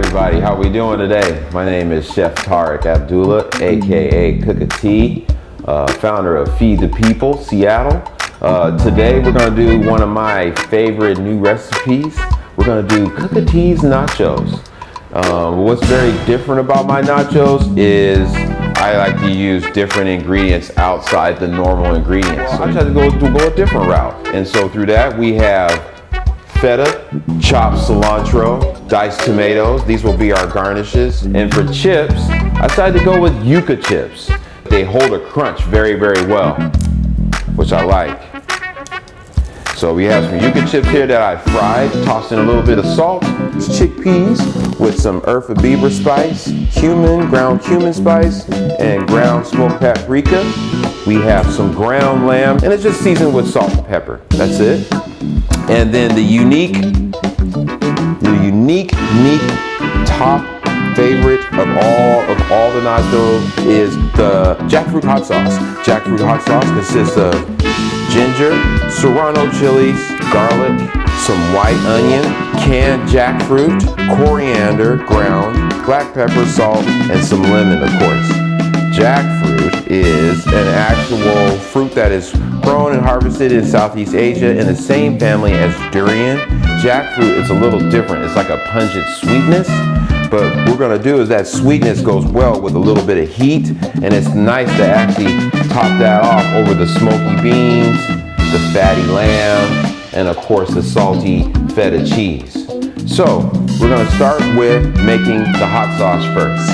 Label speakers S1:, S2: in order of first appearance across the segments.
S1: everybody, how we doing today? My name is Chef Tarik Abdullah, aka Cook-a-Tea, founder of Feed the People, Seattle. Today we're going to do one of my favorite new recipes. We're going to do Cook-a-Tea's nachos. What's very different about my nachos is I like to use different ingredients outside the normal ingredients. So I tried to go a different route. And so through that we have feta, chopped cilantro, diced tomatoes. These will be our garnishes. And for chips, I decided to go with yuca chips. They hold a crunch very, very well, which I like. So we have some yuca chips here that I fried, tossed in a little bit of salt, chickpeas with some earth of beaver spice, cumin, ground cumin spice, and ground smoked paprika. We have some ground lamb, and it's just seasoned with salt and pepper. That's it. And then the unique top favorite of all the nachos is the jackfruit hot sauce. Jackfruit hot sauce consists of ginger, serrano chilies, garlic, some white onion, canned jackfruit, coriander, ground, black pepper, salt, and some lemon, of course. Jackfruit is an actual fruit that is grown and harvested in Southeast Asia in the same family as durian. Jackfruit is a little different. It's like a pungent sweetness, but what we're gonna do is that sweetness goes well with a little bit of heat, and it's nice to actually top that off over the smoky beans, the fatty lamb, and of course the salty feta cheese. So we're gonna start with making the hot sauce first.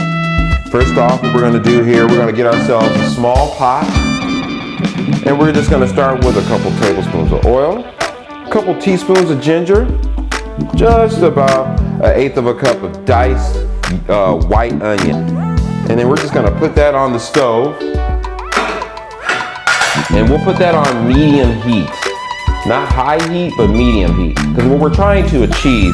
S1: First off, what we're gonna do here, we're gonna get ourselves a small pot, and we're just gonna start with a couple tablespoons of oil, a couple teaspoons of ginger, just about 1/8 of a cup of diced white onion. And then we're just gonna put that on the stove, and we'll put that on medium heat. Not high heat, but medium heat. Because what we're trying to achieve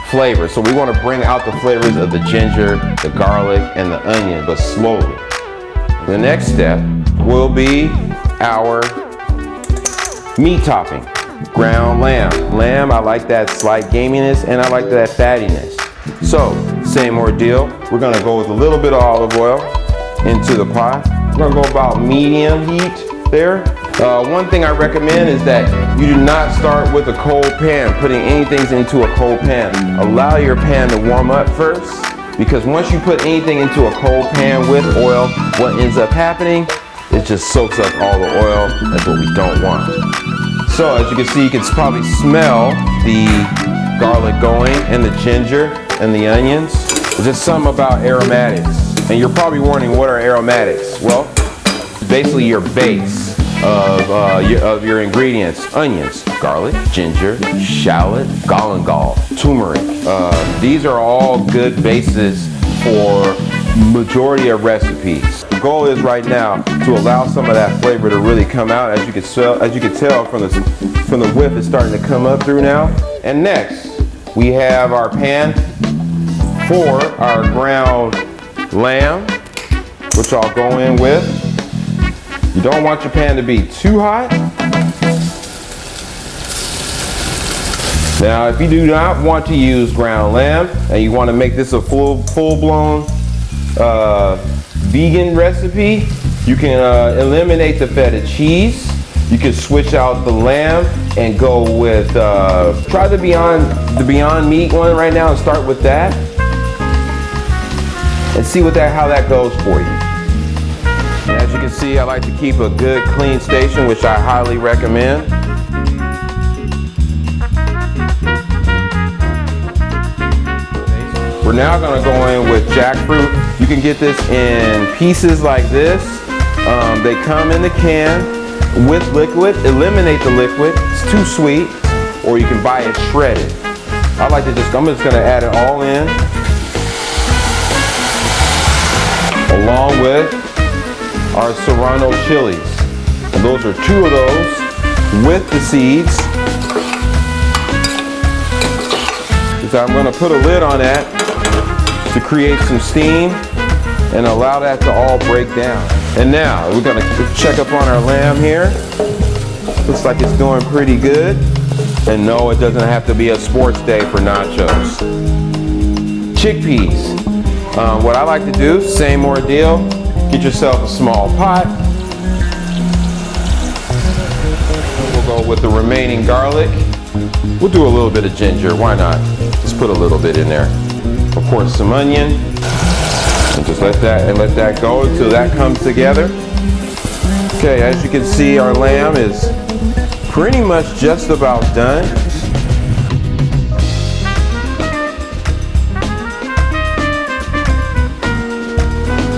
S1: flavor. So we want to bring out the flavors of the ginger, the garlic, and the onion, but slowly. The next step will be our meat topping. Ground lamb. Lamb, I like that slight gaminess, and I like that fattiness. So, same ordeal. We're gonna go with a little bit of olive oil into the pot. We're gonna go about medium heat there. One thing I recommend is that you do not start with a cold pan, putting anything into a cold pan. Allow your pan to warm up first, because once you put anything into a cold pan with oil, what ends up happening, it just soaks up all the oil. That's what we don't want. So as you can see, you can probably smell the garlic going, and the ginger, and the onions. There's just something about aromatics. And you're probably wondering, what are aromatics? Well, basically your base of your ingredients. Onions, garlic, ginger, shallot, galangal, turmeric. These are all good bases for majority of recipes. The goal is right now to allow some of that flavor to really come out. As you can tell from the whiff, it's starting to come up through now. And next, we have our pan for our ground lamb, which I'll go in with. You don't want your pan to be too hot. Now, if you do not want to use ground lamb and you want to make this a full-blown vegan recipe, you can eliminate the feta cheese. You can switch out the lamb and go with try the Beyond Meat one right now and start with that, and see how that goes for you. And as you can see, I like to keep a good clean station, which I highly recommend. We're now going to go in with jackfruit. You can get this in pieces like this. They come in the can with liquid. Eliminate the liquid, it's too sweet, or you can buy it shredded. I'm just going to add it all in, along with our serrano chilies. And those are 2 of those with the seeds. So I'm going to put a lid on that to create some steam and allow that to all break down. And now we're going to check up on our lamb here. Looks like it's doing pretty good. And no, it doesn't have to be a sports day for nachos. chickpeas. What I like to do, same ordeal, get yourself a small pot. We'll go with the remaining garlic. We'll do a little bit of ginger, why not? Just put a little bit in there. Of course, some onion. And just let that go until that comes together. Okay, as you can see, our lamb is pretty much just about done.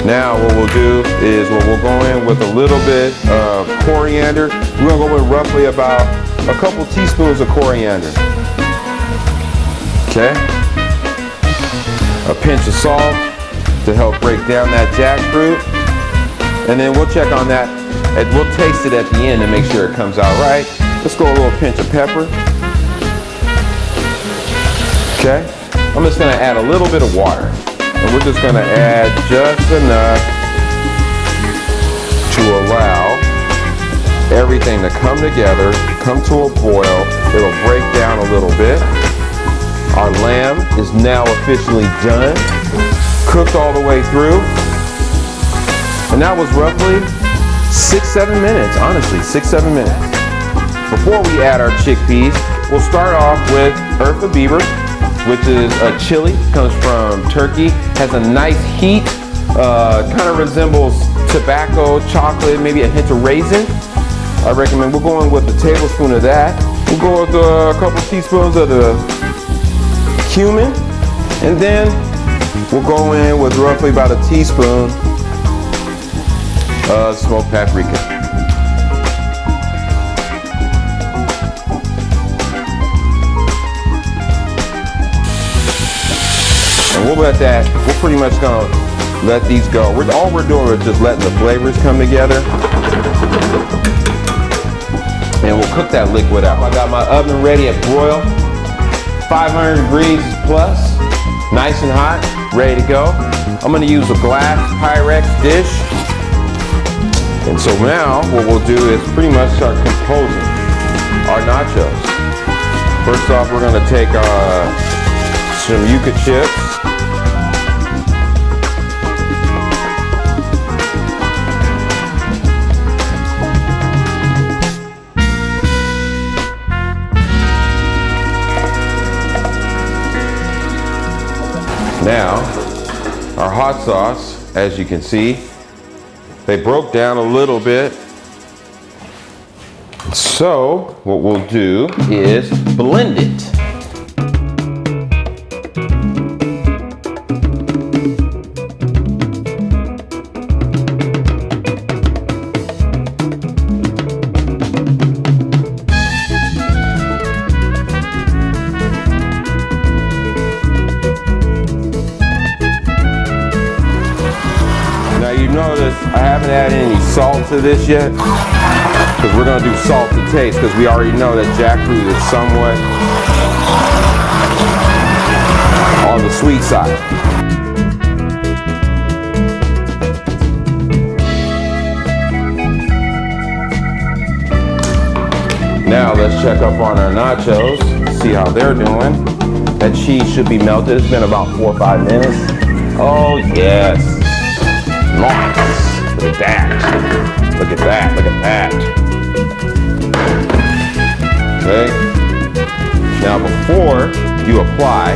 S1: Now what we'll do is we'll go in with a little bit of coriander. We're gonna go with roughly about a couple teaspoons of coriander. Okay. A pinch of salt to help break down that jackfruit. And then we'll check on that, and we'll taste it at the end to make sure it comes out right. Let's go a little pinch of pepper. Okay. I'm just gonna add a little bit of water. And we're just gonna add just enough to allow everything to come together, come to a boil. It'll break down a little bit. Our lamb is now officially done, cooked all the way through. And that was roughly 6-7 minutes, honestly, 6-7 minutes. Before we add our chickpeas, we'll start off with Urfa Biber, which is a chili, comes from Turkey, has a nice heat, kind of resembles tobacco, chocolate, maybe a hint of raisin. I recommend we're going with a tablespoon of that. We'll go with a couple teaspoons of the cumin, and then we'll go in with roughly about a teaspoon of smoked paprika. And we'll let that, we're pretty much gonna let these go. All we're doing is just letting the flavors come together. And we'll cook that liquid out. I got my oven ready at broil, 500 degrees plus, nice and hot, ready to go. I'm gonna use a glass Pyrex dish. And so now what we'll do is pretty much start composing our nachos. First off, we're gonna take some yuca chips. Now, our hot sauce, as you can see, they broke down a little bit. So, what we'll do is blend it. Notice I haven't added any salt to this yet, because we're going to do salt to taste, because we already know that jackfruit is somewhat on the sweet side. Now let's check up on our nachos, see how they're doing. That cheese should be melted. It's been about 4 or 5 minutes. Oh yes. Nice. Look at that. Look at that. Look at that. Okay. Now before you apply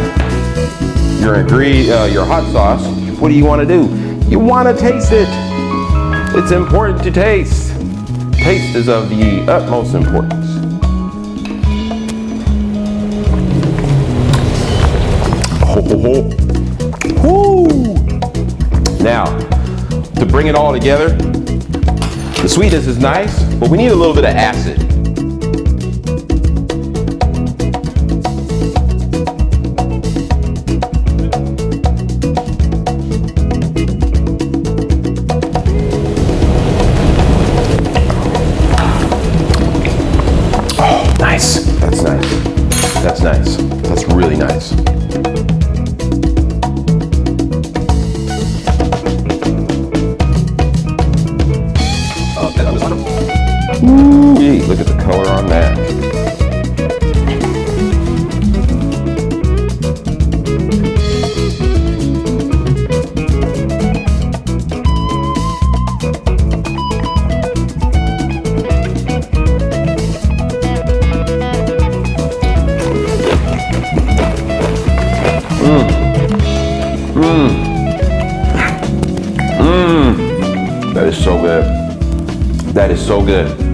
S1: your hot sauce, what do you want to do? You want to taste it. It's important to taste. Taste is of the utmost importance. Ho ho ho. Woo! Now, to bring it all together, the sweetness is nice, but we need a little bit of acid. Oh, nice. That's nice. That's nice. That's really nice. Ooh, look at the color on that. is so good.